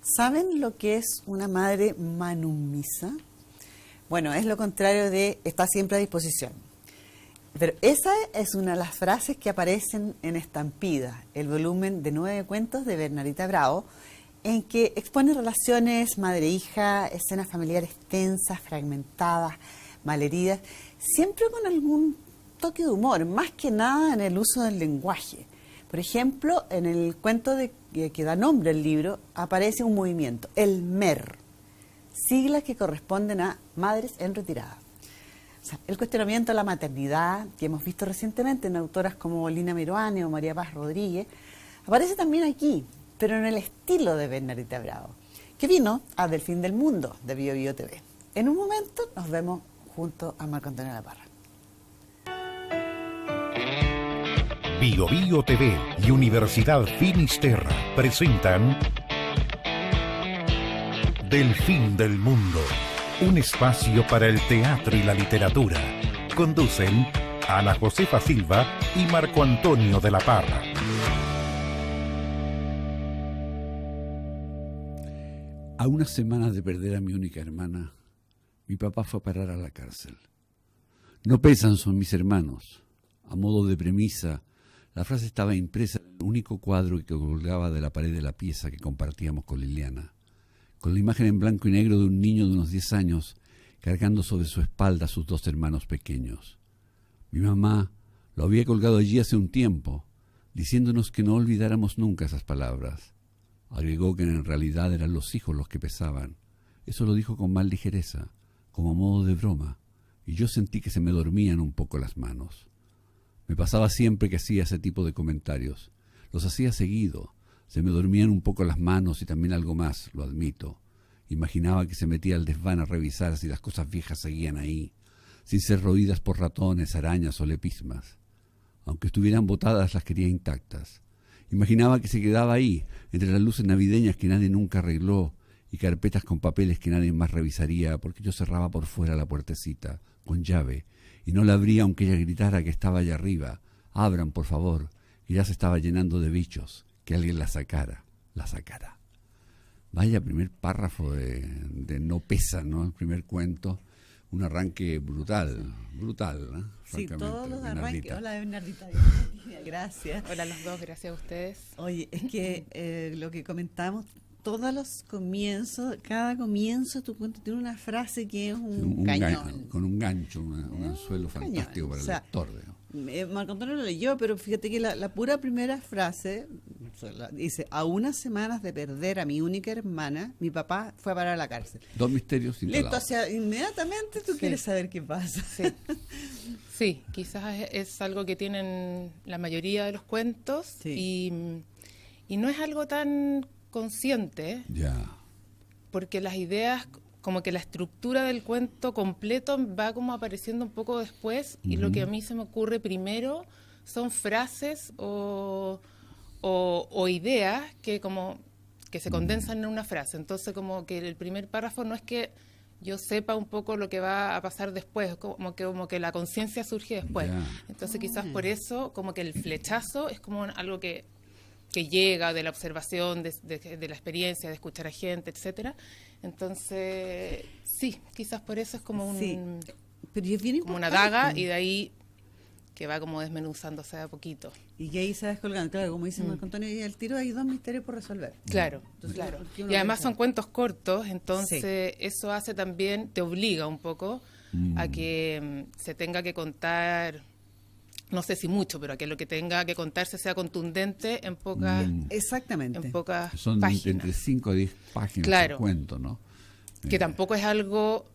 ¿Saben lo que es una madre manumisa? Bueno, es lo contrario de está siempre a disposición. Pero esa es una de las frases que aparecen en Estampida, el volumen de 9 cuentos de Bernardita Bravo, en que expone relaciones madre-hija, escenas familiares tensas, fragmentadas, malheridas, siempre con algún toque de humor, más que nada en el uso del lenguaje. Por ejemplo, en el cuento que da nombre al libro, aparece un movimiento, el MER, siglas que corresponden a Madres en Retirada. O sea, el cuestionamiento a la maternidad, que hemos visto recientemente en autoras como Lina Meruane o María Paz Rodríguez, aparece también aquí, pero en el estilo de Bernardita Bravo, que vino a Del Fin del Mundo de Bio Bio TV. En un momento nos vemos junto a Marco Antonio La Parra. Bio Bio TV y Universidad Finisterra presentan Del Fin del Mundo, un espacio para el teatro y la literatura. Conducen Ana Josefa Silva y Marco Antonio de la Parra. A unas semanas de perder a mi única hermana, mi papá fue a parar a la cárcel. No pesan, son mis hermanos. A modo de premisa, la frase estaba impresa en el único cuadro que colgaba de la pared de la pieza que compartíamos con Liliana, con la imagen en blanco y negro de un niño de unos 10 años cargando sobre su espalda a sus 2 hermanos pequeños. Mi mamá lo había colgado allí hace un tiempo, diciéndonos que no olvidáramos nunca esas palabras. Agregó que en realidad eran los hijos los que pesaban. Eso lo dijo con más ligereza, como a modo de broma, y yo sentí que se me dormían un poco las manos. Me pasaba siempre que hacía ese tipo de comentarios. Los hacía seguido. Se me dormían un poco las manos y también algo más, lo admito. Imaginaba que se metía al desván a revisar si las cosas viejas seguían ahí, sin ser roídas por ratones, arañas o lepismas. Aunque estuvieran botadas, las quería intactas. Imaginaba que se quedaba ahí, entre las luces navideñas que nadie nunca arregló y carpetas con papeles que nadie más revisaría, porque yo cerraba por fuera la puertecita, con llave, y no la abría aunque ella gritara que estaba allá arriba. Abran, por favor, que ya se estaba llenando de bichos, que alguien la sacara, la sacara. Vaya primer párrafo de No pesa, ¿no? El primer cuento, un arranque brutal, ¿no? Sí, todos los arranques. Hola, Bernardita. Gracias. Hola a los dos, gracias a ustedes. Oye, es que lo que comentamos, todos los comienzos, cada comienzo de tu cuento tiene una frase que es un cañón. Con un gancho, un anzuelo fantástico para el lector. Marco Antonio lo leyó, pero fíjate que la pura primera frase dice: a unas semanas de perder a mi única hermana, mi papá fue a parar a la cárcel. 2 misterios Listo, o sea, inmediatamente tú quieres saber qué pasa. Sí. Sí, quizás es algo que tienen la mayoría de los cuentos, sí. Y no es algo tan consciente, porque las ideas, como que la estructura del cuento completo va como apareciendo un poco después, y lo que a mí se me ocurre primero son frases o ideas que se condensan en una frase. Entonces, como que el primer párrafo no es que yo sepa un poco lo que va a pasar después, como que la conciencia surge después. Entonces, quizás por eso, como que el flechazo es como algo que llega de la observación, de la experiencia, de escuchar a gente, etcétera. Entonces, sí, quizás por eso es como como una daga, y de ahí que va como desmenuzándose a poquito. Y que ahí se va descolgando, claro, como dice Marco Antonio, y al tiro hay 2 misterios por resolver. Claro, entonces, claro. Y además son cuentos cortos, entonces eso hace también, te obliga un poco a que se tenga que contar, no sé si mucho, pero a que lo que tenga que contarse sea contundente en pocas, exactamente, en pocas son páginas. Entre 5 a 10 páginas claro, de cuento, ¿no? Que tampoco es algo,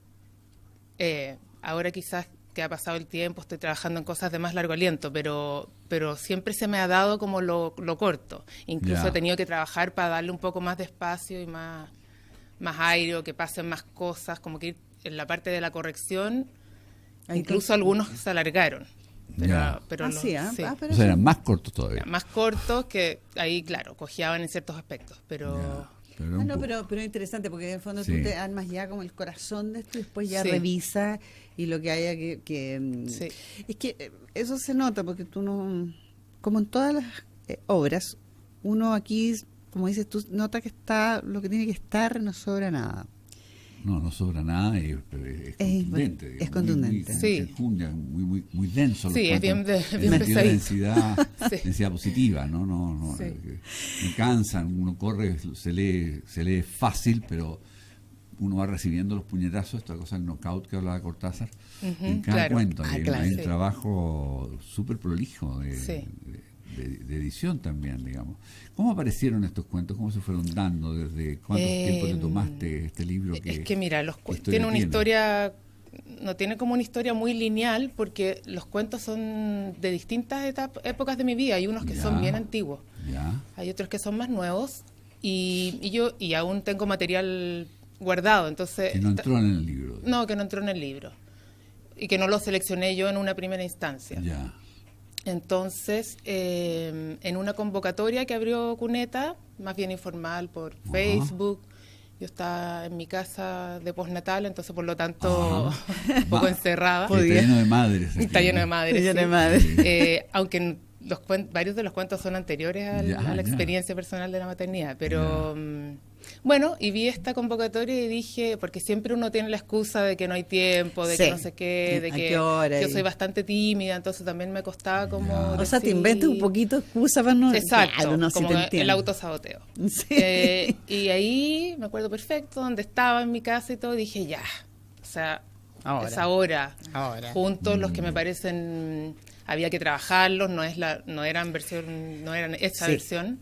ahora quizás que ha pasado el tiempo, estoy trabajando en cosas de más largo aliento, pero siempre se me ha dado como lo corto. Incluso he tenido que trabajar para darle un poco más de espacio y más aire, o que pasen más cosas, como que ir en la parte de la corrección, incluso algunos se alargaron. Pero sí. O sea, eran más cortos todavía. Más cortos, que ahí, claro, cojeaban en ciertos aspectos, pero... Pero interesante, porque en el fondo tú te armas ya como el corazón de esto y después ya revisas y lo que haya que es que eso se nota, porque tú no, como en todas las obras, uno aquí como dices tú, nota que está lo que tiene que estar, no sobra nada. No sobra nada, es contundente. Digamos, es contundente. Muy denso. Sí, es bien densidad positiva, ¿no? Sí. Me cansan, uno corre, se lee fácil, pero uno va recibiendo los puñetazos, esta cosa del knockout que hablaba Cortázar, en cada cuento. Hay un trabajo súper prolijo de edición también, digamos. ¿Cómo aparecieron estos cuentos? ¿Cómo se fueron dando? ¿Desde cuánto tiempo te tomaste este libro? Es que mira, tiene una historia, no tiene como una historia muy lineal, porque los cuentos son de distintas épocas de mi vida. Hay unos que son bien antiguos, hay otros que son más nuevos, y aún tengo material guardado, entonces... Que no entró en el libro. No, que no entró en el libro, y que no lo seleccioné yo en una primera instancia. Ya. Entonces, en una convocatoria que abrió Cuneta, más bien informal por Facebook, yo estaba en mi casa de postnatal, entonces por lo tanto un poco encerrada. Está lleno de madres. Está lleno de madres. Lleno de madres. Aunque varios de los cuentos son anteriores a la experiencia personal de la maternidad, pero... Bueno, y vi esta convocatoria y dije, porque siempre uno tiene la excusa de que no hay tiempo, de que no sé qué, de que yo soy bastante tímida, entonces también me costaba como... O sea, te inventas un poquito excusa para no... Exacto, claro, no, como si el autosaboteo. Sí. Y ahí me acuerdo perfecto, donde estaba en mi casa y todo, dije ya, o sea, es ahora. Juntos los que me parecen... Había que trabajarlos, no eran esa versión.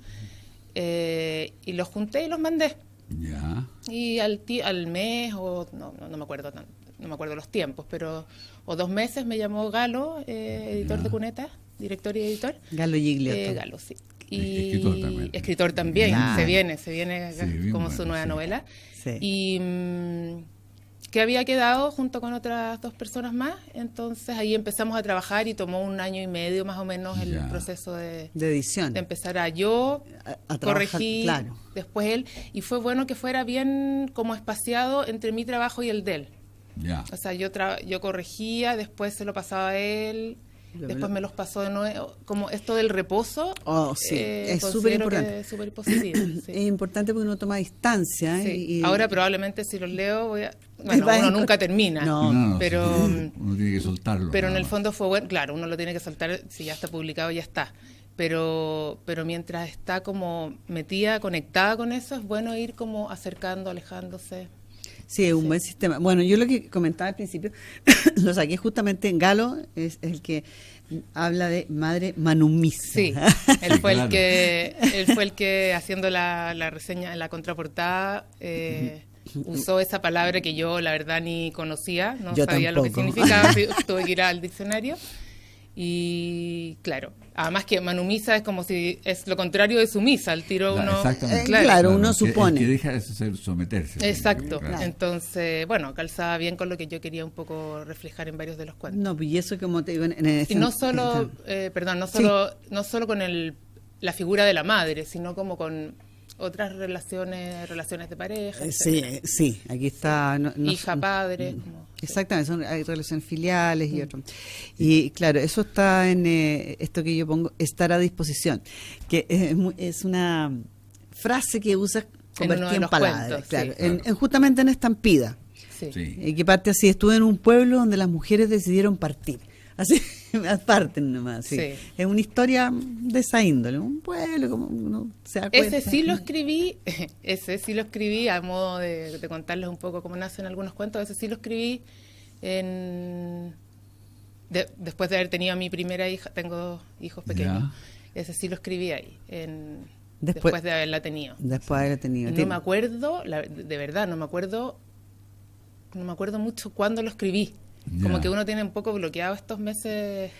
Y los junté y los mandé. Ya. Y al mes, o no me acuerdo los tiempos, pero o 2 meses me llamó Galo, editor de Cuneta, director y editor. Galo Giglio. Galo, sí. Y escritor también. Se viene como su nueva novela. Sí. Y que había quedado junto con otras 2 personas más, entonces ahí empezamos a trabajar y tomó 1 año y medio más o menos el proceso de edición. De empezar a yo corregir, después él, y fue bueno que fuera bien como espaciado entre mi trabajo y el de él. O sea, yo corregía, después se lo pasaba a él, después me los pasó de nuevo, como esto del reposo. Es súper importante. Es súper positivo. Es importante porque uno toma distancia. Sí. Ahora probablemente si los leo uno nunca termina, pero uno tiene que soltarlo. Pero en el fondo fue bueno, claro, uno lo tiene que soltar, si ya está publicado ya está. Pero mientras está como metida, conectada con eso, es bueno ir como acercando, alejándose. Sí, es un buen sistema. Bueno, yo lo que comentaba al principio, lo saqué justamente en Galo, es el que habla de madre manumisa. Sí, él fue el que haciendo la reseña en la contraportada usó esa palabra que yo la verdad ni conocía, no sabía lo que significaba, tuve que ir al diccionario. Y claro, además que manumisa es como si es lo contrario de sumisa, al tiro uno uno supone que deja de ser someterse. Exacto, Entonces, bueno, calzaba bien con lo que yo quería un poco reflejar en varios de los cuentos. No, y eso como te digo, y no solo, no solo con la figura de la madre, sino como con otras relaciones de pareja. Sí, aquí está hija, padre. Exactamente, hay relaciones filiales y otro. Y claro, eso está en esto que yo pongo, estar a disposición, que es una frase que usas convertida en palabras, justamente en Estampida. Que parte así: estuve en un pueblo donde las mujeres decidieron partir. Así, parten nomás. Sí. Es una historia de esa índole, un pueblo, como uno se da cuenta. Ese sí lo escribí a modo de contarles un poco cómo nacen algunos cuentos. Ese sí lo escribí después de haber tenido a mi primera hija. Tengo 2 hijos pequeños. Ese sí lo escribí ahí, después de haberla tenido. Después de haberla tenido. No me acuerdo, de verdad, no me acuerdo mucho cuándo lo escribí. Como que uno tiene un poco bloqueado estos meses.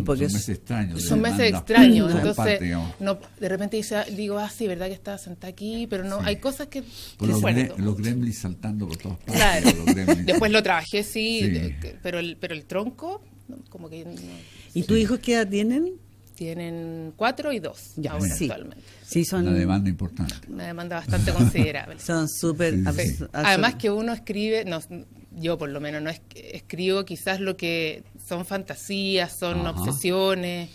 Porque son meses extraños. Son meses extraños. Entonces, de repente digo, sí, verdad que estaba sentada aquí, pero no, hay cosas que recuerdo. Los gremlins saltando por todas partes. Claro. Después lo trabajé, pero el tronco, como que... ¿Y tus hijos qué edad tienen? Tienen 4 y 2 actualmente. Sí, son una demanda importante. Una demanda bastante considerable. Son súper... Además que uno escribe... yo por lo menos no escribo quizás lo que son fantasías, son obsesiones,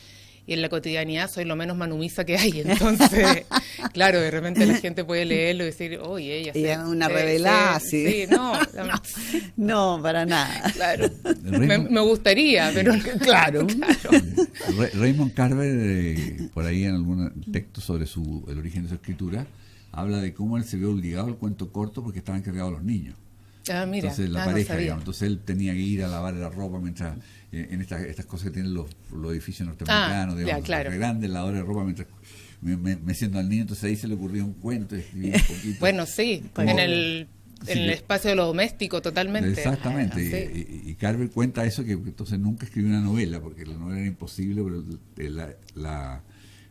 y en la cotidianidad soy lo menos manumisa que hay. Entonces, claro, de repente la gente puede leerlo y decir, oye, ella es una revelada, sí. Sí, no. No, para nada. Claro. Me gustaría, pero claro. Raymond Carver, por ahí en algún texto sobre el origen de su escritura, habla de cómo él se vio obligado al cuento corto porque estaban encargados los niños. Ah, mira. Entonces la pareja, digamos, entonces él tenía que ir a lavar la ropa mientras en estas cosas que tienen los edificios norteamericanos, digamos, claro. Grandes lavadores de ropa mientras me siento al niño, entonces ahí se le ocurrió un cuento, escribí un poquito. Bueno, sí, en el espacio de lo doméstico totalmente. Exactamente, Sí. y Carver cuenta eso, que entonces nunca escribió una novela, porque la novela era imposible, pero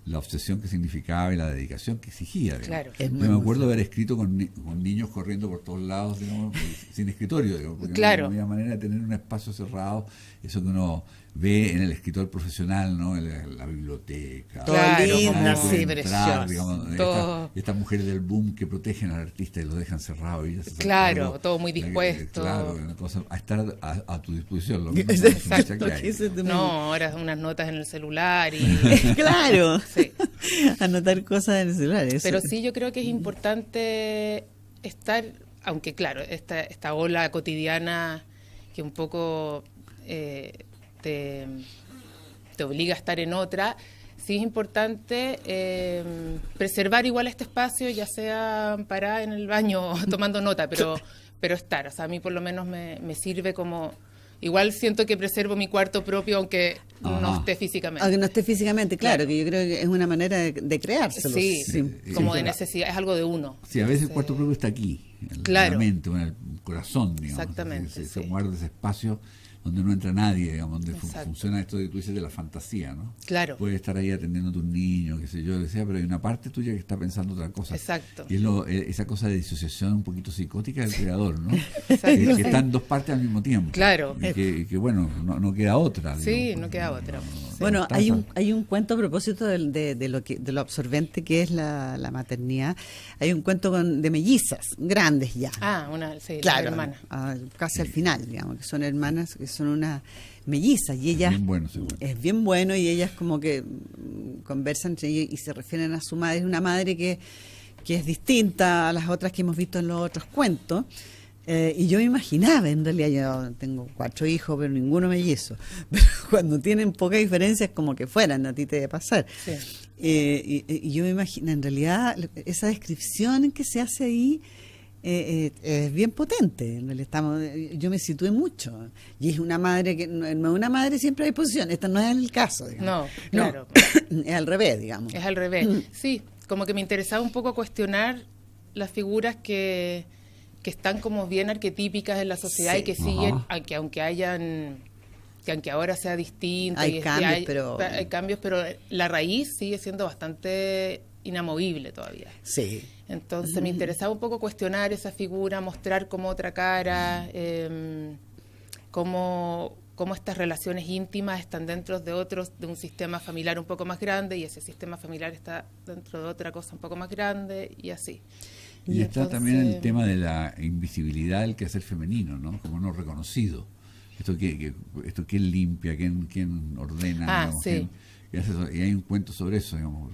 la obsesión que significaba y la dedicación que exigía. Claro. Yo me acuerdo haber escrito con niños corriendo por todos lados, digamos, sin escritorio, digamos, porque claro. no había manera de tener un espacio cerrado, eso que uno ve en el escritor profesional, ¿no? En la biblioteca. Claro, sí, precioso. Digamos, estas mujeres del boom que protegen al artista y lo dejan cerrado. Y claro, todo muy dispuesto. Claro, una cosa, a estar a tu disposición. Lo mismo Exacto. No, ahora unas notas en el celular y... Claro. Sí. Anotar cosas en el celular. Eso. Pero sí, yo creo que es importante estar, aunque claro, esta ola cotidiana que un poco te obliga a estar en otra, sí es importante preservar igual este espacio, ya sea parada en el baño tomando nota, pero estar. O sea, a mí por lo menos me sirve como... Igual siento que preservo mi cuarto propio, aunque no esté físicamente. Aunque no esté físicamente, claro, que yo creo que es una manera de creárselo. Sí, como de necesidad, es algo de uno. Sí, a veces el cuarto propio está aquí, en la mente, en el corazón, digamos. Exactamente. Se guarda ese espacio donde no entra nadie, digamos, donde funciona esto que tú dices de la fantasía, ¿no? Claro. Puedes estar ahí atendiendo a tu niño, qué sé yo, decía, pero hay una parte tuya que está pensando otra cosa. Exacto. Y es esa cosa de disociación un poquito psicótica del creador, ¿no? Exacto. Que están dos partes al mismo tiempo. Claro. Y que bueno, no queda otra. Sí, digamos, no queda otra. Bueno, hay un cuento a propósito de lo absorbente que es la maternidad. Hay un cuento de mellizas, grandes ya. Claro, hermana. Casi al final, digamos, que son hermanas, que son unas mellizas. Y ellas, bien bueno, es bien bueno, y ellas como que conversan entre ellas y se refieren a su madre. Es una madre que es distinta a las otras que hemos visto en los otros cuentos. Y yo me imaginaba, en realidad yo tengo 4 hijos, pero ninguno mellizo. Pero cuando tienen poca diferencia es como que fueran, a ti te debe pasar. Sí. Y yo me imagino, en realidad, esa descripción que se hace ahí es bien potente. En realidad yo me situé mucho. Y es una madre que no es una madre siempre a disposición. Esta no es el caso, digamos. No, claro. No, es al revés, digamos. Es al revés. Sí, como que me interesaba un poco cuestionar las figuras que están como bien arquetípicas en la sociedad, sí, y que siguen, aunque ahora sea distinta. Hay cambios, pero la raíz sigue siendo bastante inamovible todavía. Sí. Entonces me interesaba un poco cuestionar esa figura, mostrar como otra cara, cómo estas relaciones íntimas están dentro de un sistema familiar un poco más grande, y ese sistema familiar está dentro de otra cosa un poco más grande, y así. Y está también el tema de la invisibilidad del quehacer femenino, ¿no? Como no reconocido. Esto quién limpia, quién ordena, digamos, sí. Y hay un cuento sobre eso, digamos,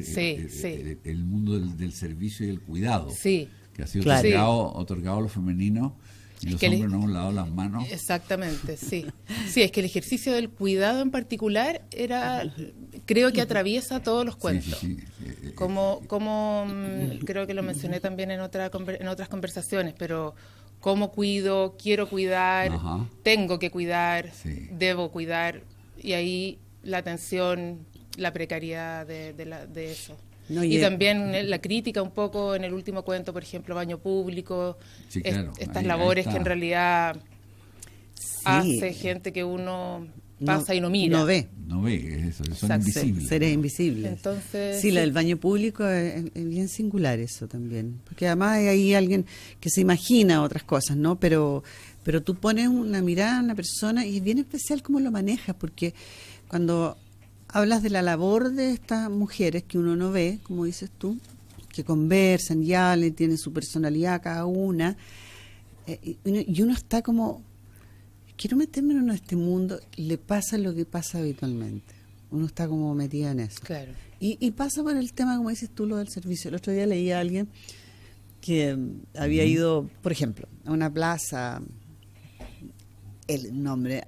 sí. El mundo del servicio y el cuidado, sí, que ha sido claro, otorgado a lo femenino, y los hombres no han lavado las manos. Exactamente, sí. Sí, es que el ejercicio del cuidado en particular creo que atraviesa todos los cuentos. Sí. Como creo que lo mencioné también en otras conversaciones, pero cómo cuido, quiero cuidar, tengo que cuidar, debo cuidar, y ahí la tensión, la precariedad de eso. No, y también la crítica un poco en el último cuento, por ejemplo, baño público, sí, claro, estas labores que en realidad hace gente que uno pasa y no mira. No ve, eso, son invisibles. Seres invisibles. Entonces, sí, la del baño público es bien singular eso también, porque además hay ahí alguien que se imagina otras cosas, ¿no? Pero tú pones una mirada en una persona y es bien especial cómo lo manejas, porque cuando hablas de la labor de estas mujeres que uno no ve, como dices tú, que conversan y hablan, tienen su personalidad cada una, y uno está como, quiero meterme en este mundo, le pasa lo que pasa habitualmente. uno está como metida en eso. Claro. Y pasa por el tema, como dices tú, lo del servicio. El otro día leí a alguien que había ido, por ejemplo, a una plaza, el nombre,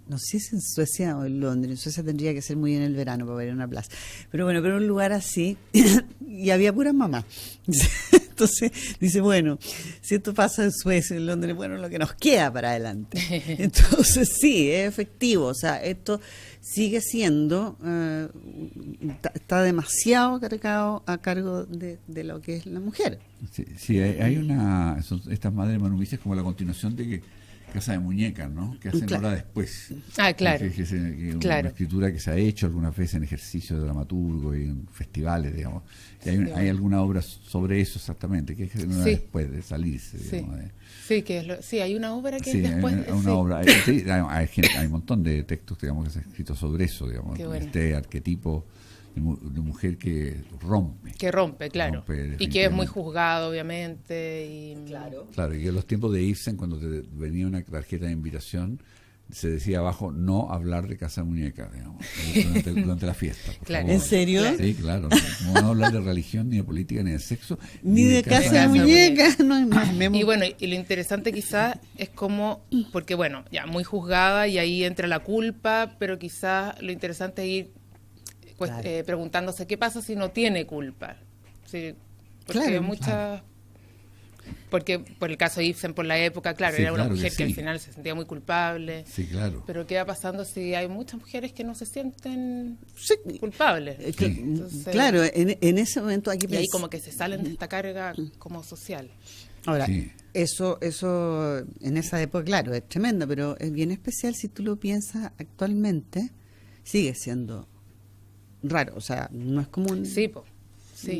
no sé si en Suecia o en Londres. En Suecia tendría que ser muy en el verano para ver una plaza. Pero bueno, pero un lugar así, y había puras mamás. Entonces dice, bueno, si esto pasa en Suecia, en Londres, bueno, lo que nos queda para adelante. Entonces sí, es efectivo. O sea, esto sigue siendo, está demasiado cargado a cargo de lo que es la mujer. Sí, hay estas madres manumisias como la continuación de Casa de Muñecas, ¿no? Que hacen ahora después. Claro. Una escritura que se ha hecho algunas veces en ejercicio de dramaturgo y en festivales, digamos. Y hay alguna obra sobre eso exactamente, que es después de salirse, digamos. Sí, hay una obra que es después. Obra. Hay un montón de textos, digamos, que se han escrito sobre eso, digamos. Bueno. Este arquetipo de mujer que rompe. Que rompe, claro. Y que es muy juzgado, obviamente. Y Claro, y en los tiempos de Ibsen, cuando venía una tarjeta de invitación, se decía abajo, no hablar de Casa de Muñecas, digamos, durante la fiesta. Claro. ¿En serio? Sí, claro. No vamos a hablar de religión, ni de política, ni de sexo. Ni de Casa de Muñecas. No hay más. Y bueno, y lo interesante quizás es como, porque bueno, ya muy juzgada y ahí entra la culpa, pero quizás lo interesante es ir preguntándose qué pasa si no tiene culpa. Sí, porque porque por el caso de Ibsen, por la época, era una mujer que al final se sentía muy culpable. Sí, claro. Pero ¿qué va pasando si hay muchas mujeres que no se sienten culpables? Entonces, claro, en ese momento aquí y ahí como que se salen de esta carga como social. Ahora, eso en esa época, claro, es tremendo, pero es bien especial si tú lo piensas actualmente, sigue siendo raro, o sea, no es común. Sí.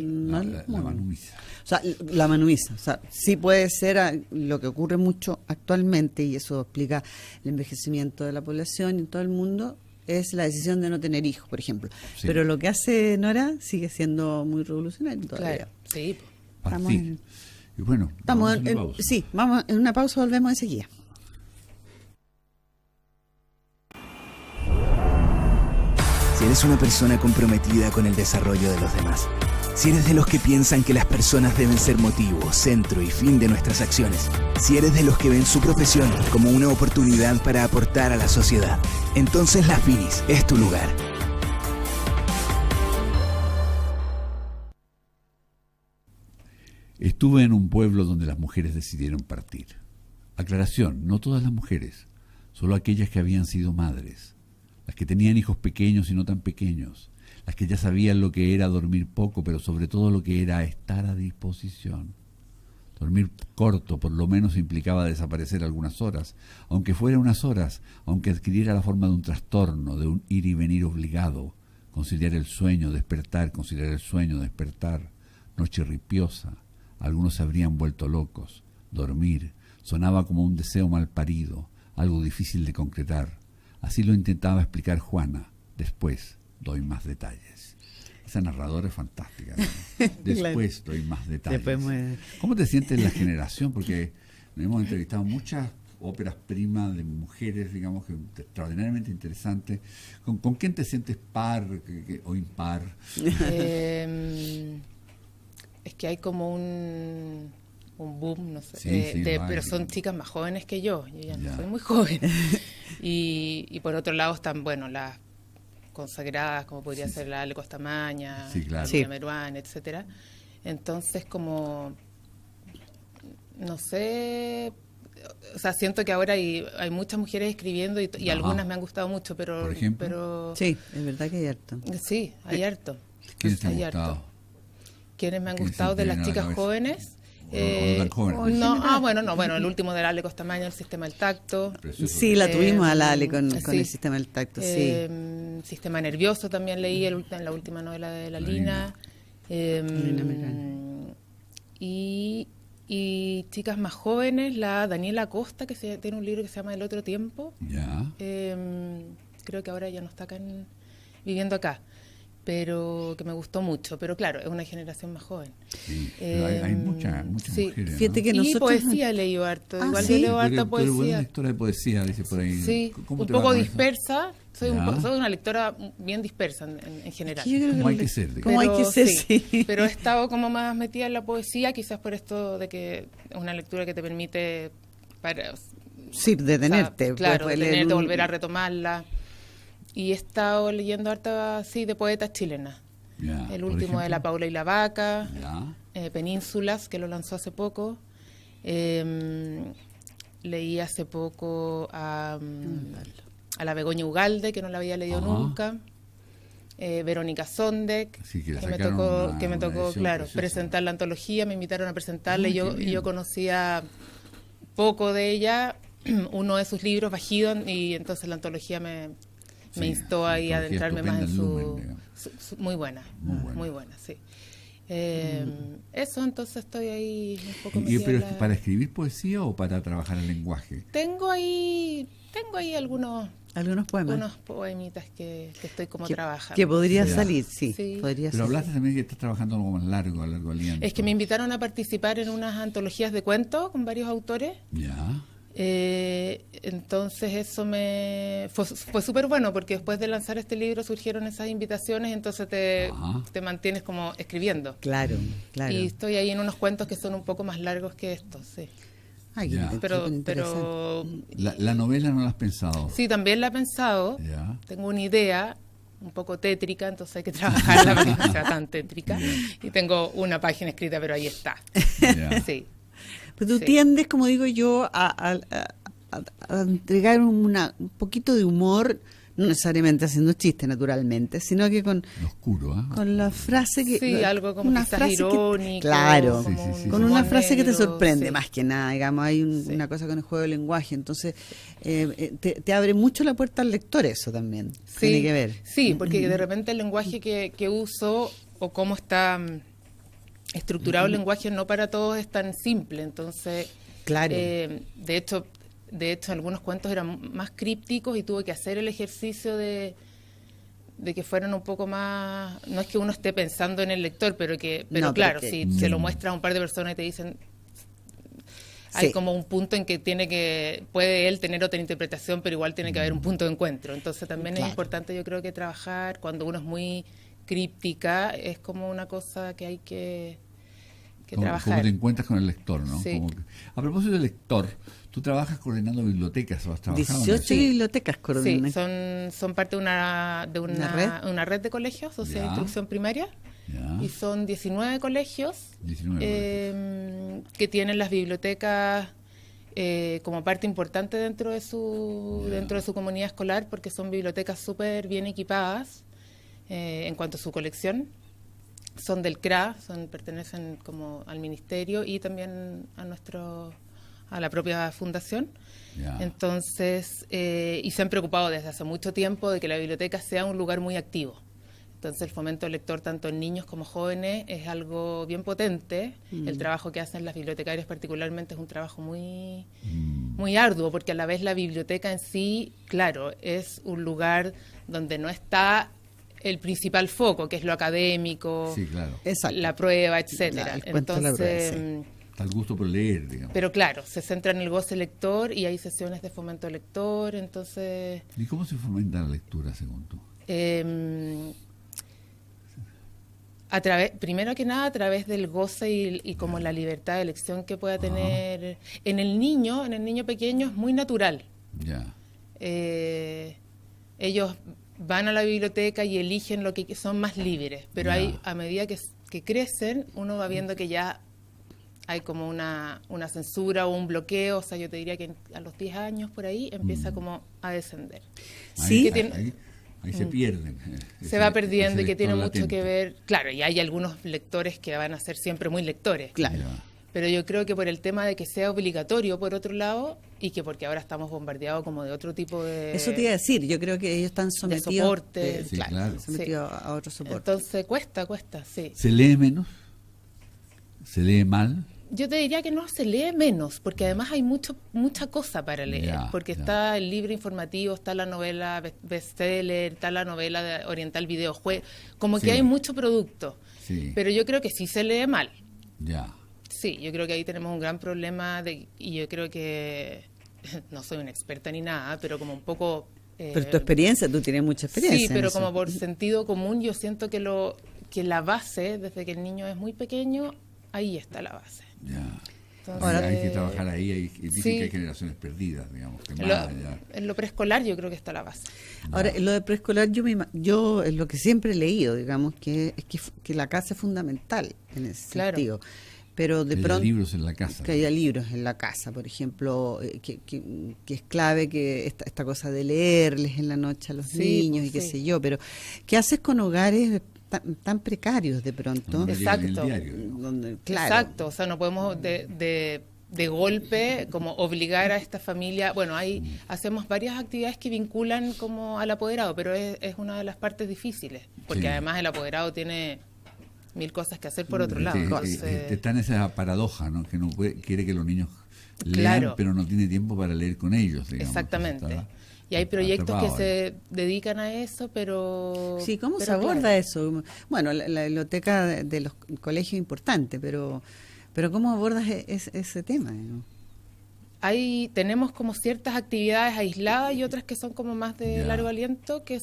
No, la manumisa. O sea, la manumisa, o sea, sí puede ser lo que ocurre mucho actualmente, y eso explica el envejecimiento de la población en todo el mundo, es la decisión de no tener hijos, por ejemplo. Sí. Pero lo que hace Nora sigue siendo muy revolucionario todavía. Claro, sí. Y bueno, vamos en una pausa, volvemos enseguida. Si eres una persona comprometida con el desarrollo de los demás, si eres de los que piensan que las personas deben ser motivo, centro y fin de nuestras acciones, si eres de los que ven su profesión como una oportunidad para aportar a la sociedad, entonces la Finis es tu lugar. Estuve en un pueblo donde las mujeres decidieron partir. Aclaración, no todas las mujeres, solo aquellas que habían sido madres, las que tenían hijos pequeños y no tan pequeños, las que ya sabían lo que era dormir poco, pero sobre todo lo que era estar a disposición. Dormir corto por lo menos implicaba desaparecer algunas horas, aunque fuera unas horas, aunque adquiriera la forma de un trastorno, de un ir y venir obligado, conciliar el sueño, despertar, conciliar el sueño, despertar, noche ripiosa, algunos se habrían vuelto locos, dormir, sonaba como un deseo mal parido, algo difícil de concretar. Así lo intentaba explicar Juana, después doy más detalles. Esa narradora es fantástica, ¿no? Después doy más detalles. ¿Cómo te sientes en la generación? Porque hemos entrevistado muchas óperas primas de mujeres, digamos, que extraordinariamente interesantes. ¿Con quién te sientes par o impar? Es que hay como un boom, no sé, pero son chicas más jóvenes que yo ya no soy muy joven. y por otro lado están, las consagradas, como podría ser la Ale Costamaña, la Meruán, etcétera. Entonces, como, no sé, o sea, siento que ahora hay muchas mujeres escribiendo y algunas me han gustado mucho, pero... ¿Por ejemplo? Sí, es verdad que hay harto. Sí, hay harto. ¿Quiénes te han gustado? ¿Quiénes me han gustado de las chicas jóvenes? No tan jóvenes. El último de la Ale Costamaña, El Sistema del Tacto. Sí, la tuvimos a la Ale con el Sistema del Tacto, sí. Sistema Nervioso también leí en la última novela de la Lina. Y chicas más jóvenes, la Daniela Acosta, que tiene un libro que se llama El Otro Tiempo. Ya. Creo que ahora ya no está viviendo acá. pero que me gustó mucho. Pero claro, es una generación más joven. Sí, hay muchas sí. mujeres, Fíjate ¿no? que Y nosotros... poesía he leído harto. Igual ¿sí? yo leo harta Tú eres buena poesía. lectora de poesía, dice por ahí. Sí, ¿Cómo un te va poco con eso? dispersa. Soy Ya. una lectora bien dispersa en general. Yo creo Como que hay que ser, digamos. Como hay que ser, sí. Pero he estado como más metida en la poesía, quizás por esto de que es una lectura que te permite Sí, detenerte. o sea, claro, pues, detenerte, volver a retomarla. Y he estado leyendo harta, sí, de poetas chilenas. Ya, El por último de ejemplo. La Paula y la Vaca, Ya. Penínsulas, que lo lanzó hace poco. Leí hace poco a la Begoña Ugalde, que no la había leído Ajá. nunca. Verónica Sondek, Sí, que le que me sacaron una tocó, edición claro, preciosa. presentar la antología, me invitaron a presentarla y Qué bien. yo conocía poco de ella, uno de sus libros, Bajidon, y entonces la antología me Sí, instó ahí a antología adentrarme más en estupenda su... en Lumen, digamos. muy buena, muy buena, sí. Eso, entonces estoy ahí un poco metida ¿Pero en la- para escribir poesía o para trabajar el lenguaje? Tengo ahí algunos poemas. unos poemitas que estoy como trabajando. Que podría Ya. salir, sí. Sí. Podría Pero ser. hablaste también que estás trabajando algo más largo, a largo aliento. Es que me invitaron a participar en unas antologías de cuentos con varios autores. Ya. Entonces eso fue súper bueno, porque después de lanzar este libro surgieron esas invitaciones, entonces Ajá. te mantienes como escribiendo. Claro, claro. Y estoy ahí en unos cuentos que son un poco más largos que estos, sí. Ay, Ya. súper interesante. Pero La novela no la has pensado. sí, también la he pensado. Ya. Tengo una idea un poco tétrica, entonces hay que trabajarla para que no sea tan tétrica. Y tengo una página escrita, pero ahí está. Ya. Sí. Pero tú Sí. tiendes, como digo yo, a entregar un poquito de humor, no necesariamente haciendo chistes, naturalmente, sino que con Lo oscuro, ¿ah? la frase que... Sí, algo como una quizás frase irónico. claro, Sí, sí, sí, con sí. una humor frase que te negro, sorprende, sí. más que nada, digamos, hay una cosa con el juego de lenguaje, entonces te abre mucho la puerta al lector eso también, Sí, tiene que ver. sí, porque de repente el lenguaje que uso o cómo está estructurado el lenguaje no para todos es tan simple, entonces Claro. de hecho algunos cuentos eran más crípticos y tuve que hacer el ejercicio de que fueran un poco más, no es que uno esté pensando en el lector, pero No, claro, pero si se lo muestras a un par de personas y te dicen hay Sí. como un punto en que puede él tener otra interpretación, pero igual tiene que haber un punto de encuentro. Entonces también Claro. es importante, yo creo, que trabajar cuando uno es muy críptica, es como una cosa que hay que Como trabajar. te encuentras con el lector, ¿no? Sí. A propósito del lector, tú trabajas coordinando bibliotecas, ¿o has trabajado en 18 eso? bibliotecas Sí, coordinan. son parte de una red de colegios, o sea, Ya. instrucción primaria, Ya. y son 19 colegios 19 que tienen las bibliotecas como parte importante dentro de su comunidad escolar, porque son bibliotecas súper bien equipadas en cuanto a su colección. Son del CRA, pertenecen como al ministerio y también a la propia fundación. Ya. Entonces, y se han preocupado desde hace mucho tiempo de que la biblioteca sea un lugar muy activo. Entonces, el fomento lector tanto en niños como jóvenes es algo bien potente. El trabajo que hacen las bibliotecarias particularmente es un trabajo muy, muy arduo, porque a la vez la biblioteca en sí, claro, es un lugar donde no está el principal foco, que es lo académico, Sí, claro. Exacto. la prueba, etcétera. El cuento de la prueba, Entonces, Está el gusto por leer, digamos. pero claro, se centra en el goce lector y hay sesiones de fomento lector, entonces ¿Y cómo se fomenta la lectura, según tú? primero que nada a través del goce y como la libertad de elección que pueda tener en el niño pequeño es muy natural. Ya. Ellos van a la biblioteca y eligen lo que son más libres, pero Ya. a medida que crecen uno va viendo que ya hay como una censura o un bloqueo, o sea, yo te diría que a los 10 años por ahí empieza como a descender. Sí. Ahí se pierden. Se va perdiendo y que ese tiene lector mucho que latente. ver, claro, y hay algunos lectores que van a ser siempre muy lectores. Claro. Ya. Pero yo creo que por el tema de que sea obligatorio, por otro lado, y que porque ahora estamos bombardeados como de otro tipo de... Eso te iba a decir, yo creo que ellos están sometidos, soporte. Sí, claro. sometidos a otro soporte. Entonces cuesta, sí. ¿Se lee menos? ¿Se lee mal? Yo te diría que no se lee menos, porque además hay mucha cosa para leer, porque está el libro informativo, está la novela bestseller, está la novela oriental videojuego, como que hay mucho producto, pero yo creo que sí se lee mal. Sí, yo creo que ahí tenemos un gran problema y yo creo que, no soy una experta ni nada, pero como un poco... pero tu experiencia, tú tienes mucha experiencia. Sí, pero como por sentido común yo siento que la base, desde que el niño es muy pequeño, ahí está la base. Entonces, ahora hay que trabajar ahí, y dicen que hay generaciones perdidas, digamos. En lo preescolar yo creo que está la base. Ahora, en lo de preescolar yo es lo que siempre he leído, digamos, que la casa es fundamental en ese sentido. Pero de pronto haya libros en la casa. Que haya libros en la casa, por ejemplo, que es clave que esta cosa de leerles en la noche a los niños y qué sé yo, pero ¿qué haces con hogares tan precarios de pronto? Exacto. Exacto, o sea, no podemos de golpe como obligar a esta familia. Bueno, hacemos varias actividades que vinculan como al apoderado, pero es una de las partes difíciles, porque además el apoderado tiene 1000 cosas que hacer por otro lado. Está en esa paradoja, ¿no? Que no quiere que los niños lean, pero no tiene tiempo para leer con ellos, digamos. Exactamente. Y hay proyectos que se dedican a eso, pero... Sí, ¿cómo se aborda eso? Bueno, la biblioteca de los colegios es importante, pero ¿cómo abordas ese tema? ¿No? Tenemos como ciertas actividades aisladas y otras que son como más de largo aliento, que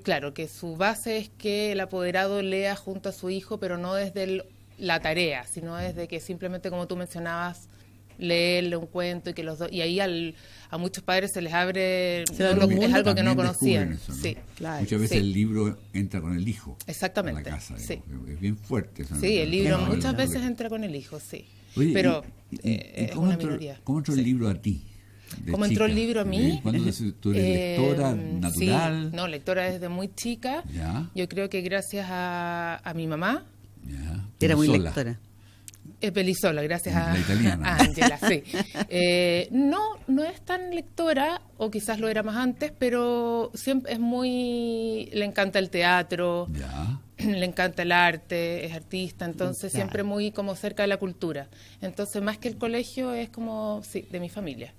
claro, que su base es que el apoderado lea junto a su hijo, pero no desde la tarea, sino desde que simplemente, como tú mencionabas, leerle un cuento y ahí a muchos padres se les abre es algo que no conocían. Eso, ¿no? Sí, claro, muchas veces el libro entra con el hijo. Exactamente. A la casa, sí. Es bien fuerte eso. Sí, el libro muchas veces entra con el hijo, sí. Oye, pero es una minoría. ¿Cómo entró el libro a ti? ¿Cómo entró el libro a mí? ¿Cuándo tú eres lectora natural? Sí, lectora desde muy chica. Yo creo que gracias a mi mamá. Era muy lectora. Pelisola, gracias a Ángela, sí. No es tan lectora, o quizás lo era más antes, pero siempre le encanta el teatro, le encanta el arte, es artista, entonces siempre muy como cerca de la cultura. Entonces, más que el colegio, es como, de mi familia.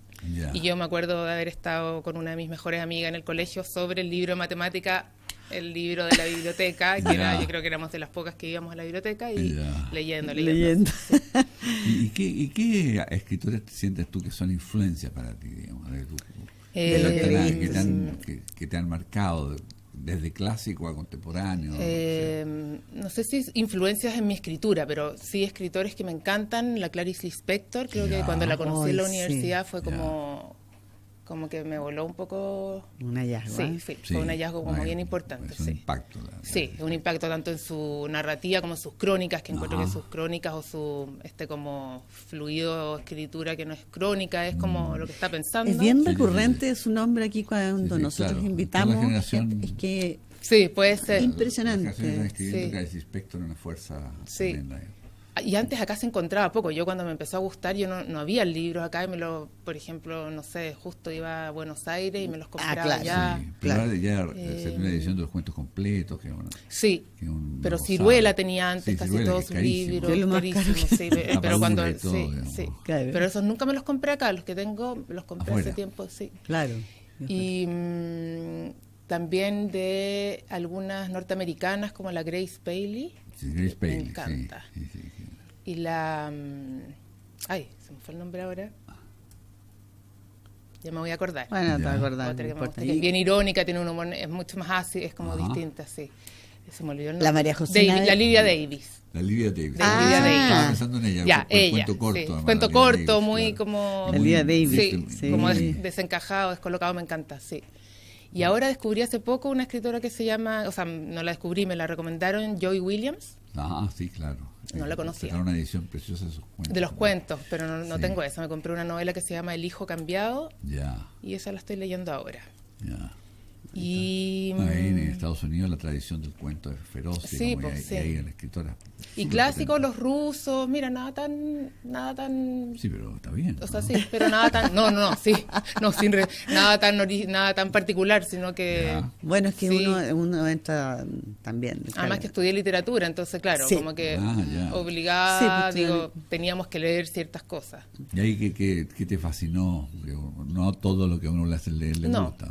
Y yo me acuerdo de haber estado con una de mis mejores amigas en el colegio sobre el libro de matemática, el libro de la biblioteca, que yo creo que éramos de las pocas que íbamos a la biblioteca y leyendo. ¿Y qué escritores sientes tú que son influencias para ti, digamos, que te han marcado desde clásico a contemporáneo? No sé si influencias en mi escritura, pero sí escritores que me encantan. La Clarice Lispector, creo que cuando la conocí en la universidad fue como que me voló un poco... Un hallazgo. Sí, fue un hallazgo como bien importante. Es un impacto. Un impacto tanto en su narrativa como en sus crónicas, que encuentro que sus crónicas o su como fluido escritura que no es crónica, es como lo que está pensando. Es bien recurrente su nombre aquí cuando nosotros invitamos. Es que... Sí, puede ser. Impresionante. Están escribiendo Clarice Lispector, una fuerza tremenda. Y antes acá se encontraba poco. Yo cuando me empezó a gustar, yo no había libros acá y por ejemplo, no sé, justo iba a Buenos Aires y me los compraba allá. Sí, pero ahora ya se tiene una edición de los cuentos completos. Pero Ciruela tenía antes casi todos sus libros. Carísimos, pero cuando... Pero esos nunca me los compré acá, los que tengo me los compré hace tiempo, Claro. Y también de algunas norteamericanas como la Grace Paley. Grace Paley, me encanta. Sí. Y la... se me fue el nombre ahora. Ya me voy a acordar. Bueno, te acordás. Es bien irónica, tiene un humor, es mucho más ácido, es como distinta, sí. Se me olvidó el nombre. La María José. La Lidia Davis. La Lidia Davis. Estaba pensando en ella. Cuento corto. Cuento corto, muy como... La Lidia Davis. Como desencajado, descolocado, me encanta, sí. Y ahora descubrí hace poco una escritora que se llama, o sea, no la descubrí, me la recomendaron, Joy Williams. Sí, claro. No la conocía. Era una edición preciosa de sus cuentos. De los cuentos, pero no tengo esa. Me compré una novela que se llama El hijo cambiado. Ya. Y esa la estoy leyendo ahora. Ya. Y ahí en Estados Unidos la tradición del cuento es feroz, sí, ¿no? pues, y ahí la escritora. Y clásicos, los rusos, mira, nada tan... Sí, pero está bien. O sea, sí, pero nada tan... No, sí. No, nada tan particular, sino que... Ya. Bueno, es que sí. uno entra también. Además que estudié literatura, entonces, claro, Sí. como que Ya. obligada, Sí, pues, teníamos que leer ciertas cosas. ¿Y ahí qué te fascinó? No todo lo que a uno le hace leer le No. gusta.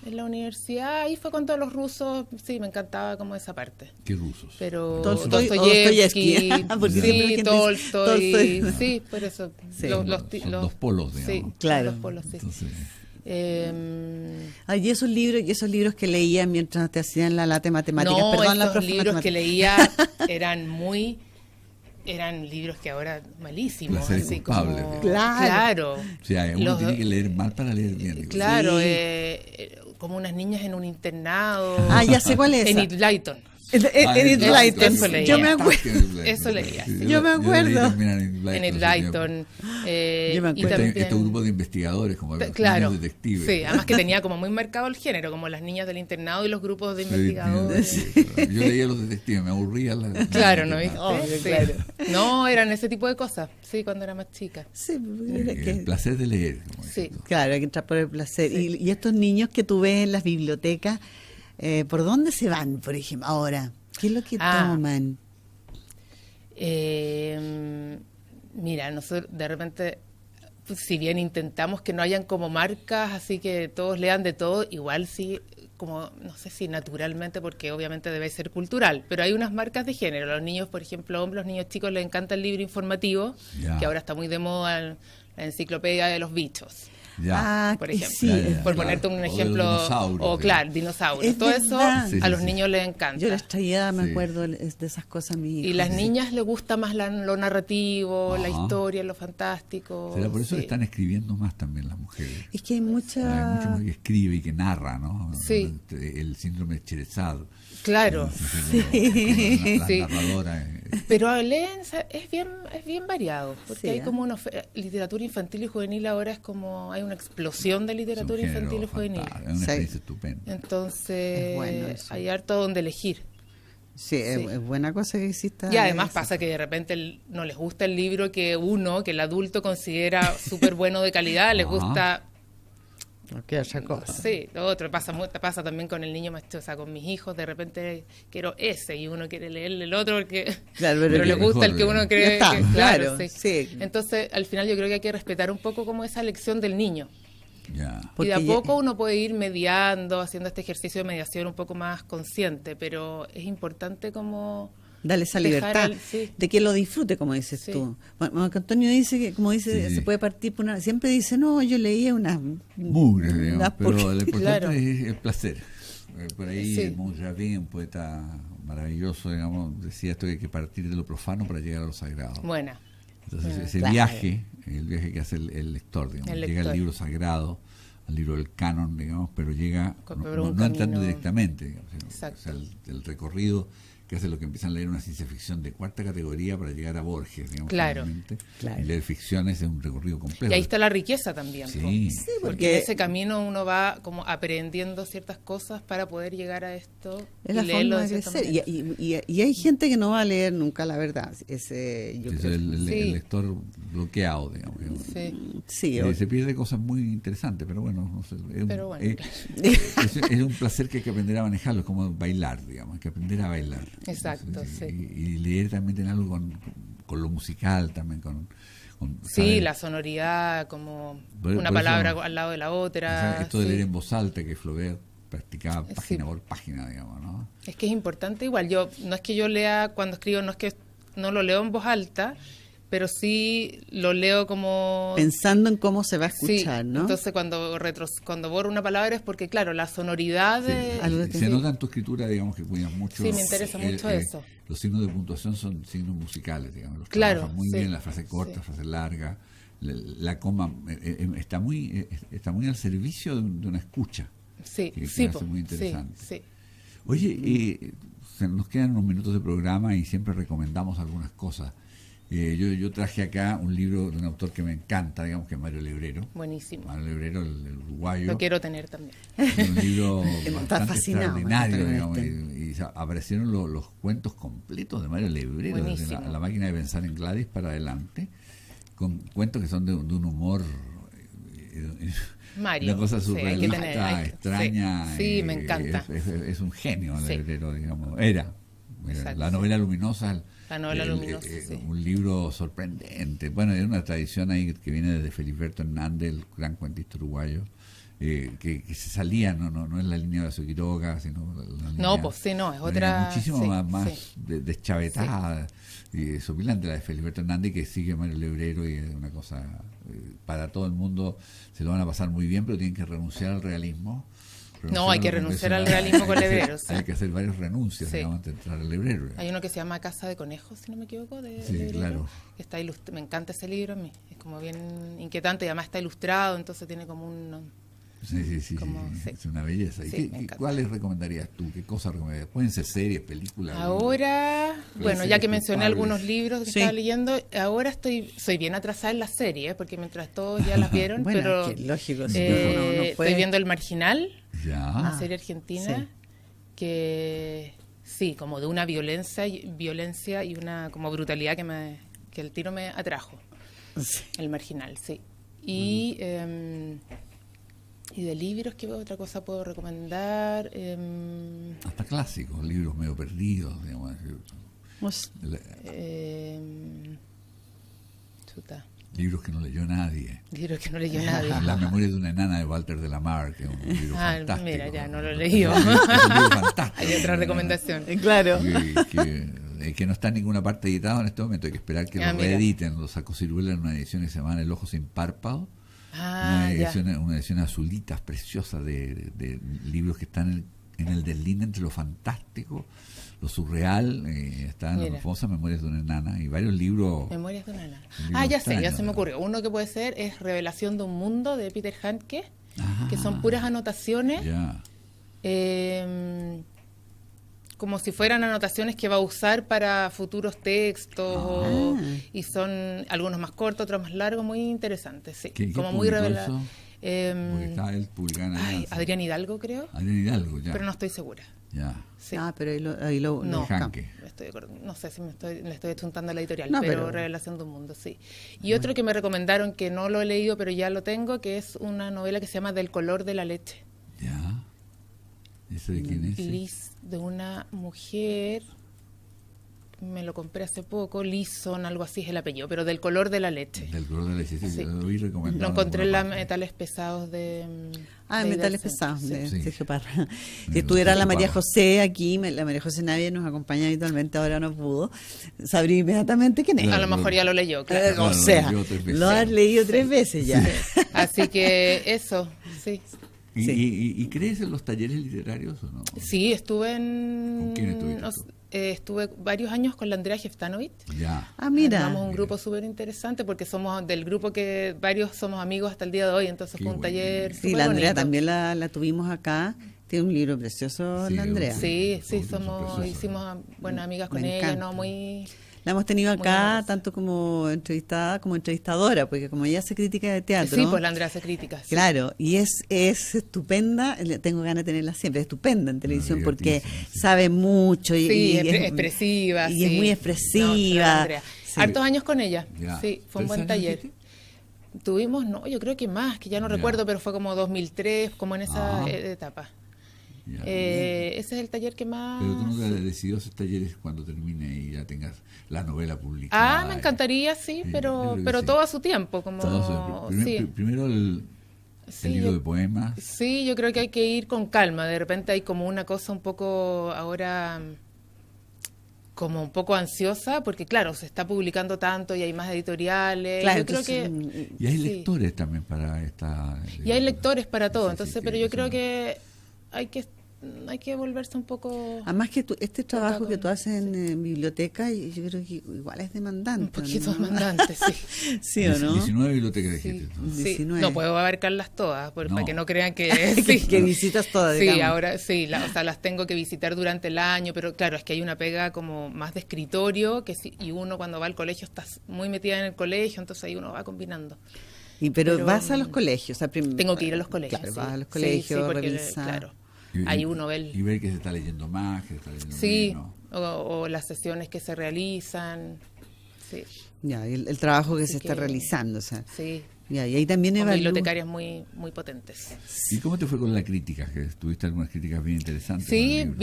En la universidad, ahí fue con todos los rusos, sí, me encantaba como esa parte. ¿Qué rusos? Pero Dostoyevsky. Porque siempre la sí, gente Tolstoy, Tolstoy. sí, por eso. Sí. Son dos polos, digamos. Sí, Claro. dos polos, sí. Entonces, Ay, y esos libros que leías mientras te hacían la lata de matemáticas. No, Perdón, la estos profe libros que matemáticas. leía eran libros que ahora malísimos, Placeres así culpables, como digamos. claro. o sea, uno Los- tiene que leer mal para leer bien. digo. Claro, Sí. como unas niñas en un internado. Ah, ya sé cuál es. En esa. It Lighton. Edith eso Lighton. leía. Yo me acuerdo. Eso leía, sí. Yo me acuerdo. En It Lighton. Yo me y acuerdo. también, Este grupo de investigadores, como los claro, niños detectives. sí, además que tenía como muy marcado el género, como las niñas del internado y los grupos de investigadores. Yo leía los detectives, me aburría. Claro, ¿no viste? Obvio, Sí. claro. No, eran ese tipo de cosas, sí, cuando era más chica. Sí, El placer de leer. Como Sí. dices tú. claro, hay que entrar por el placer. Y estos niños que tú ves en las bibliotecas, ¿por dónde se van, por ejemplo, ahora? ¿Qué es lo que toman? Mira, nosotros de repente, pues, si bien intentamos que no hayan como marcas, así que todos lean de todo, igual sí, como, no sé si naturalmente, porque obviamente debe ser cultural, pero hay unas marcas de género. Los niños, por ejemplo, los niños chicos les encanta el libro informativo, Ya. que ahora está muy de moda, la enciclopedia de los bichos. Ya. Por y ejemplo, sí, por claro. ponerte un O de los ejemplo, dinosaurios, claro, dinosaurios, Es todo eso verdad. Sí, a sí, los sí. niños les encanta. Yo les traía, me Sí. acuerdo de esas cosas a mi hijo. Y las niñas les gusta más lo narrativo, la Ajá. historia, lo fantástico. ¿Será por eso sí. que están escribiendo más también las mujeres? Es que hay Hay mucha... mucha mujer que escribe y que narra, ¿no? Sí. El síndrome de Cherezad. Claro, La Sí. narradora. pero leen, es bien variado, porque Sí, hay ¿eh? como una literatura infantil y juvenil ahora es como, hay una explosión de literatura infantil y juvenil. Es una Sí. experiencia estupenda. Entonces, Es bueno eso. hay harto donde elegir. Sí, Sí. es buena cosa que exista. Y además eso. pasa que de repente no les gusta el libro que el adulto considera súper bueno de calidad, les Ajá. gusta. Porque otra cosa. Sí, lo otro pasa también con el niño más chico, o sea, con mis hijos, de repente quiero ese y uno quiere leerle el otro porque Claro, pero le mejor, gusta el que uno ya cree está, que, claro, sí. sí. Entonces, al final yo creo que hay que respetar un poco como esa elección del niño. Ya. Porque y de a ya- poco uno puede ir mediando, haciendo este ejercicio de mediación un poco más consciente, pero es importante como Darle esa dejar libertad sí. de que lo disfrute, como dices Sí. tú. Marco Antonio dice que, como dice, Sí. se puede partir por una... Siempre dice, no, yo leía unas... Mugre, digamos, unas pero lo importante Claro. es el placer. Por ahí Sí. Monjavín, un poeta maravilloso, digamos, decía esto que hay que partir de lo profano para llegar a lo sagrado. buena. Entonces ese Claro. viaje, el viaje que hace el lector, digamos, El llega lector. al libro sagrado, al libro del canon, digamos, pero llega Por no un entrando camino. directamente, digamos, sino, Exacto. o sea, el recorrido que hace lo que empiezan a leer una ciencia ficción de cuarta categoría para llegar a Borges, digamos, Claro. finalmente. Claro. Y leer ficciones es un recorrido complejo. Y ahí está la riqueza también. Sí. po. Sí, Porque porque- en ese camino uno va como aprendiendo ciertas cosas para poder llegar a esto Es y la leerlo forma de de cierta crecer. manera. Y hay gente que no va a leer nunca la verdad. Yo Es creo. el Sí. lector bloqueado, digamos. Sí. Sí, Se pierde cosas muy interesantes, pero bueno, no sé, Pero bueno. es un placer que hay que aprender a manejarlo, es como bailar, digamos, hay que aprender a bailar. Exacto, sí. Y leer también tiene algo con lo musical, también con Sí, saber- la sonoridad, como Por una eso- palabra al lado de la o otra. sea, esto de sí. leer en voz alta que Flaubert practicaba Sí. página por página, digamos, ¿no? Es que es importante igual. No es que yo lea cuando escribo, no es que no lo leo en voz alta, pero sí lo leo como... Pensando en cómo se va a Sí, escuchar, ¿no? entonces cuando borro una palabra es porque, claro, la sonoridad de... algo Se sí. nota en tu escritura, digamos, que cuidas mucho. Sí, me interesa mucho eso. Los signos de puntuación son signos musicales, digamos. Los Claro, trabajas muy sí. bien, la frase corta, Sí. la frase larga, la coma está muy al servicio de una escucha. Sí, que sí, hace muy sí, interesante. sí. Oye, nos quedan unos minutos de programa y siempre recomendamos algunas cosas. Yo traje acá un libro de un autor que me encanta, digamos, que es Mario Lebrero. Buenísimo. Mario Lebrero, el uruguayo. Lo quiero tener también. Es un libro Está bastante fascinado, extraordinario, digamos, y aparecieron los cuentos completos de Mario Lebrero, desde la máquina de pensar en Gladys para adelante, con cuentos que son de un humor... Mario, una cosa surrealista, extraña. Sí, me encanta. Es un genio, Lebrero, digamos. Era La novela luminosa. La novela luminosa, sí. Un libro sorprendente. Bueno, hay una tradición ahí que viene desde Feliberto Hernández, el gran cuentista uruguayo, que se salía, no es la línea de Horacio Quiroga, sino la línea, no, pues sí, no, es otra... Muchísimo más deschavetada, y sopilante la de Feliberto Hernández, que sigue Mario Lebrero, y es una cosa, para todo el mundo se lo van a pasar muy bien, pero tienen que renunciar al realismo. No, hay que renunciar al realismo con Lebrero. Hay que hacer varias renuncias, digamos, antes de entrar al Lebrero. Hay uno que se llama Casa de Conejos, si no me equivoco, de sí, Lebrero, claro. Que está me encanta ese libro a mí, es como bien inquietante y además está ilustrado, entonces tiene como un... Sí, es una belleza. Sí, ¿Y cuáles recomendarías tú? ¿Qué cosas recomendarías? ¿Pueden ser series, películas? Ahora, bueno, ya que mencioné algunos libros que estaba leyendo, ahora soy bien atrasada en las series, porque mientras todos ya las vieron, bueno, pero lógico, estoy viendo El Marginal, ya. una serie argentina, que sí, como de una violencia y una como brutalidad que el tiro me atrajo. Sí. El Marginal, sí. Y de libros, ¿qué otra cosa puedo recomendar? Hasta clásicos, libros medio perdidos, digamos. Libros que no leyó nadie. Libros que no leyó nadie. La memoria de una enana de Walter de la Mar, que es un libro fantástico. Mira, ya no lo leí. Es un libro fantástico. Hay otra recomendación. Claro. Que no está en ninguna parte editado en este momento. Hay que esperar que lo reediten. Lo sacó Ciruela en una edición que se llama El Ojo Sin Párpado. Una edición azulitas preciosa de libros que están en el deslinde entre lo fantástico, lo surreal, están las famosas Memorias de una enana y varios libros. Memorias de una enana. Ya se me ocurrió. Uno que puede ser es Revelación de un Mundo, de Peter Handke, que son puras anotaciones. Como si fueran anotaciones que va a usar para futuros textos, y son algunos más cortos, otros más largos, muy interesantes, sí. Como muy revelador. Porque está él publicando. Adrián Hidalgo, creo. Adrián Hidalgo, ya. Pero no estoy segura. Ya. Sí. Pero ahí lo no, Handke. no sé si le estoy achuntando a la editorial, pero Revelación de un Mundo, sí. Y otro que me recomendaron, que no lo he leído, pero ya lo tengo, que es una novela que se llama Del color de la leche. Ya. ¿Eso de quién es? Liz, de una mujer, me lo compré hace poco, Lison, algo así es el apellido, pero Del color de la leche. Del color de la leche, sí. Lo vi recomendado. Lo encontré en la Metales Pesados de... Metales Pesados, de Sergio Parra. Si estuviera la María José aquí, la María José Navia nos acompaña habitualmente, ahora no pudo, sabría inmediatamente quién es. A lo mejor ya lo leyó, claro. O sea, lo has leído 3 veces ya. Sí. Así que eso, sí. ¿Y crees en los talleres literarios o no? Sí, estuve ¿Con quién estuviste? Estuve varios años con la Andrea Jeftanovich. Ya. Mira. Formamos un grupo súper interesante porque somos del grupo que varios somos amigos hasta el día de hoy, entonces fue un taller súper la Andrea bonito. También la tuvimos acá. Tiene un libro precioso, la Andrea. Sí, hicimos buenas amigas con ella, ¿no? Muy... La hemos tenido acá tanto como entrevistada como entrevistadora, porque como ella hace crítica de teatro. Sí, pues la Andrea hace críticas. Sí. Claro, y es estupenda, tengo ganas de tenerla siempre, es estupenda en televisión porque sabe mucho y es expresiva. Y es muy expresiva. No, hartos años con ella, sí, fue un buen taller. Tuvimos, yo creo que más, que ya no recuerdo, pero fue como 2003, como en esa etapa. Ese es el taller que más... Pero tú nunca decidió hacer talleres cuando termine y ya tengas la novela publicada. Me encantaría, pero todo a su tiempo. Primero el libro de poemas. Sí, yo creo que hay que ir con calma. De repente hay como una cosa un poco ahora... como un poco ansiosa, porque claro, se está publicando tanto y hay más editoriales. Claro, yo creo que y hay lectores también para esta... Y hay lectores para todo, entonces, pero yo creo que hay que hay que volverse un poco... Además que este trabajo que tú haces en biblioteca, yo creo que igual es demandante. Un poquito ¿no? demandante, sí. ¿Sí o no? 19 bibliotecas dijiste. Sí, 19. no puedo abarcarlas todas, No. para que no crean que... que visitas todas, Sí, digamos. ahora sí, o sea, las tengo que visitar durante el año, pero claro, es que hay una pega como más de escritorio, y uno cuando va al colegio está muy metida en el colegio, entonces ahí uno va combinando. Pero vas a los colegios. Tengo que ir a los colegios. Claro, sí. vas a los colegios, porque, revisar. claro, ahí uno ve y ver que se está leyendo más, que se está leyendo sí, menos. o las sesiones que se realizan. Sí. Ya, el trabajo que Así se está que- realizando, o sea. Sí. Ya, y ahí también Con evalúa. bibliotecarias muy, muy potentes. ¿Y cómo te fue con la crítica? Que tuviste algunas críticas bien interesantes. con el Sí, libro.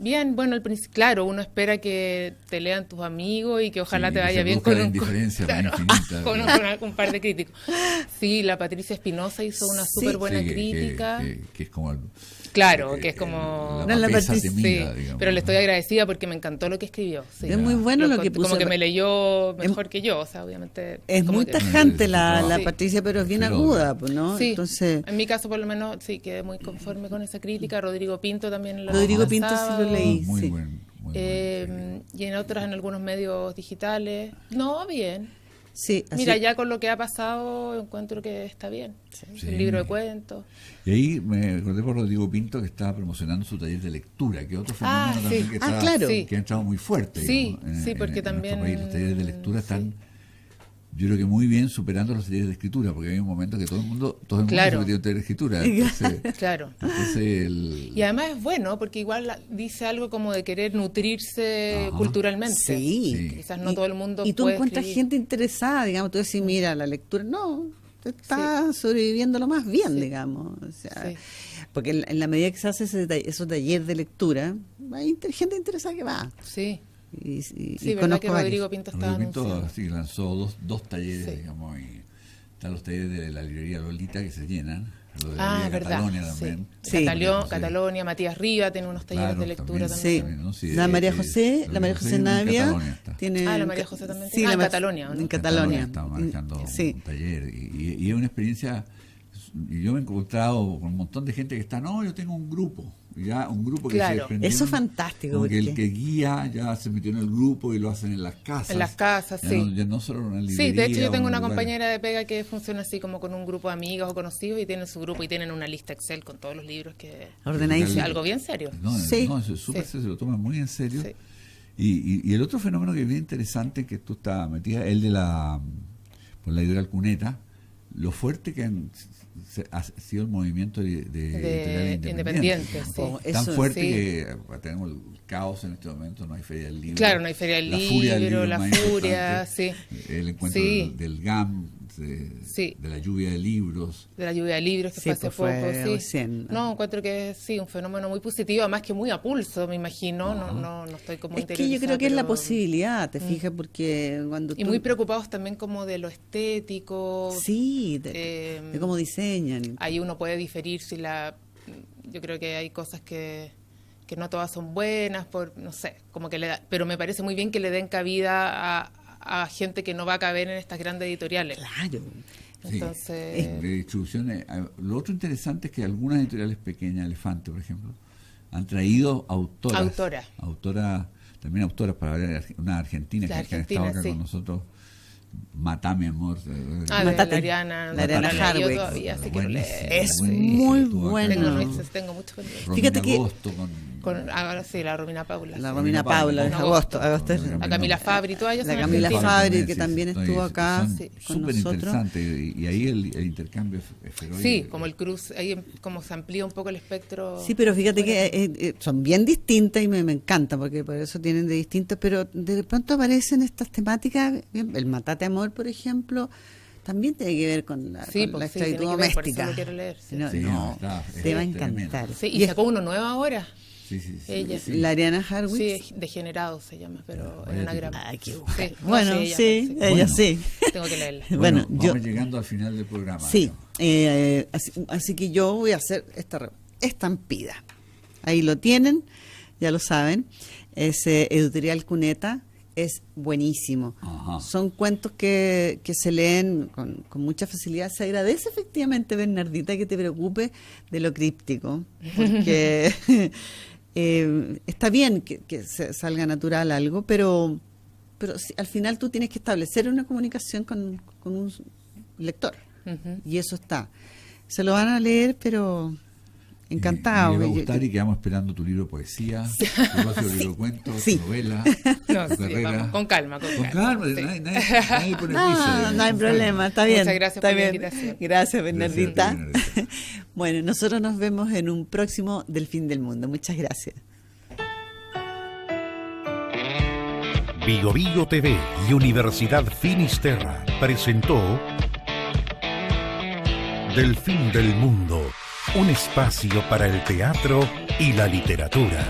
bien. Bueno, claro, uno espera que te lean tus amigos y que ojalá Sí, te que vaya se bien produzca con la un, indiferencia más claro, infinita. con un par de críticos. Sí, la Patricia Espinosa hizo una súper buena Sí, crítica. que es como... Claro, que es como... No, la papesa Patricia- temida, Sí, digamos, pero le ¿no? estoy agradecida porque me encantó lo que escribió. Sí. Es muy bueno lo que Como puso. que me leyó mejor que yo, o sea, obviamente... Es como muy que- tajante la Sí. Patricia, pero es bien Feroz. aguda, pues, ¿no? Sí, Entonces, en mi caso por lo menos sí quedé muy conforme con esa crítica. Rodrigo Pinto también lo Rodrigo Pinto sí lanzaba. lo leí. Muy sí. buen. Muy Y en otras, en algunos medios digitales. No, bien. Sí, así- Mira, ya con lo que ha pasado, encuentro que está bien. Sí. El libro de cuentos. Y ahí me acordé por Rodrigo Pinto que estaba promocionando su taller de lectura, que es otro fenómeno Ah, también sí. que, Ah, está, claro. que ha entrado muy fuerte. Sí, digamos, sí, porque en también, nuestro país. Los talleres de lectura sí. están, yo creo que muy bien superando los talleres de escritura, porque hay un momento que todo el mundo Claro. se metió en taller de escritura. Entonces, Claro. Y además es bueno, porque igual dice algo como de querer nutrirse Ajá. culturalmente. Sí. Sí. Quizás no todo el mundo Y tú puede encuentras escribir. gente interesada, digamos, tú decís, mira, la lectura, no, te está sobreviviendo lo más bien, Sí. digamos. O sea, Sí. porque en la medida que se hace esos talleres de lectura, hay gente interesada que va. Sí, Y sí, verdad conozco que varios. Rodrigo Pinto estaba Rodrigo Pinto anunciando. sí, lanzó dos talleres, Sí. digamos, y están los talleres de la librería Lolita que se llenan, lo de la librería Verdad. Catalonia Sí. también. Sí. Catalonia, Matías Riva tiene unos talleres Claro, de lectura también, también. ¿no? Sí, La María José, la la María José en Navia Catalonia está. tiene. La María José también sí, tiene. la En Catalonia, ¿o no? En Catalonia. Estaba manejando Sí. un taller y es una experiencia. Y yo me he encontrado con un montón de gente que está, no, yo tengo un grupo, ya un grupo que Claro. se desprendieron, Eso es fantástico, como que el porque- que guía ya se metió en el grupo y lo hacen en las casas. En las casas, ya sí. No, ya no solo en una librería. Sí, de hecho yo o tengo en una un lugar. compañera de pega que funciona así como con un grupo de amigas o conocidos y tienen su grupo y tienen una lista Excel con todos los libros que... Ordenadísimo. Algo bien serio. No, Sí. no, eso es súper Sí. serio, se lo toman muy en serio. Sí. Y el otro fenómeno que es bien interesante que tú estás metida, el de por la editorial Cuneta, lo fuerte que ha sido el movimiento de editorial independiente, sí. ¿no? Tan Eso, fuerte sí. que tenemos el caos en este momento, no hay feria del libro. Claro, no hay feria del furia libro, la más furia, importante, sí. El encuentro Sí. del GAM, Sí. de la lluvia de libros. De la lluvia de libros que Sí, fue hace pues fue poco, sí. recién. No, encuentro que sí, un fenómeno muy positivo, además que muy a pulso, me imagino, no estoy como Es que yo interiorizada, creo que es la pero- posibilidad, te fijas, porque cuando Y muy preocupados también como de lo estético. Sí, eh, de cómo diseñan. Ahí uno puede diferir si yo creo que hay cosas que no todas son buenas, no sé, como que pero me parece muy bien que le den cabida a gente que no va a caber en estas grandes editoriales. Claro. Sí. Entonces, De distribuciones. Lo otro interesante es que algunas editoriales pequeñas, Elefante, por ejemplo, han traído autoras. También autoras para ver, una argentina La que han estado acá Argentina, sí. con nosotros. Matá, mi amor. de Matate. la Ariana Harwick. yo todavía sí quiero leer. Es buenísima, muy estuvo acá bueno. Tengo mucho que leer. Romina Fíjate que- Agosto Ahora sí, la Romina Paula. La sí. Romina Paula, es En agosto. agosto. es- La Camila Fabri, todas ellas La son Camila argentinas. Fabri, que también estuvo acá Son con súper nosotros. interesante y ahí el intercambio es feroz. Sí, como el cruz, ahí como se amplía un poco el espectro. Sí, pero fíjate que son bien distintas y me encanta, porque por eso tienen de distintas, pero de pronto aparecen estas temáticas, el Matate Amor, por ejemplo, también tiene que ver con la, Sí, con la pues sí, tiene esclavitud que ver, por eso doméstica. lo quiero leer, sí. No, Sí, no, está, te va a es tremendo. encantar. Sí, y sacó uno nuevo ahora. Sí, sí, sí. Ella. Sí. La Ariana Harwick. Sí, Degenerado se llama, pero Vaya en una título. gran. Ay, qué Sí, bueno. no, Bueno, ella, sí, ella Bueno. sí. Tengo que leerla. Bueno, Vamos yo- llegando al final del programa. Sí, digamos. así que yo voy a hacer esta estampida. Ahí lo tienen, ya lo saben. Es Editorial Cuneta, es buenísimo. Ajá. Son cuentos que se leen con mucha facilidad. Se agradece efectivamente, Bernardita, que te preocupe de lo críptico, porque está bien que salga natural algo, pero al final tú tienes que establecer una comunicación con un lector. Y eso está. Se lo van a leer, pero encantado. Me va a gustar y quedamos esperando tu libro de poesía, tu próximo libro de cuentos, tu novela, tu carrera. Vamos, con calma. Sí. Nadie pone prisa. No hay problema, está bien. Muchas gracias está por bien. la invitación. Gracias, Bernardita. Bernardita. Bueno, nosotros nos vemos en un próximo Del Fin del Mundo. Muchas gracias. Vigo Vigo TV y Universidad Finisterra presentó Del Fin del Mundo, un espacio para el teatro y la literatura.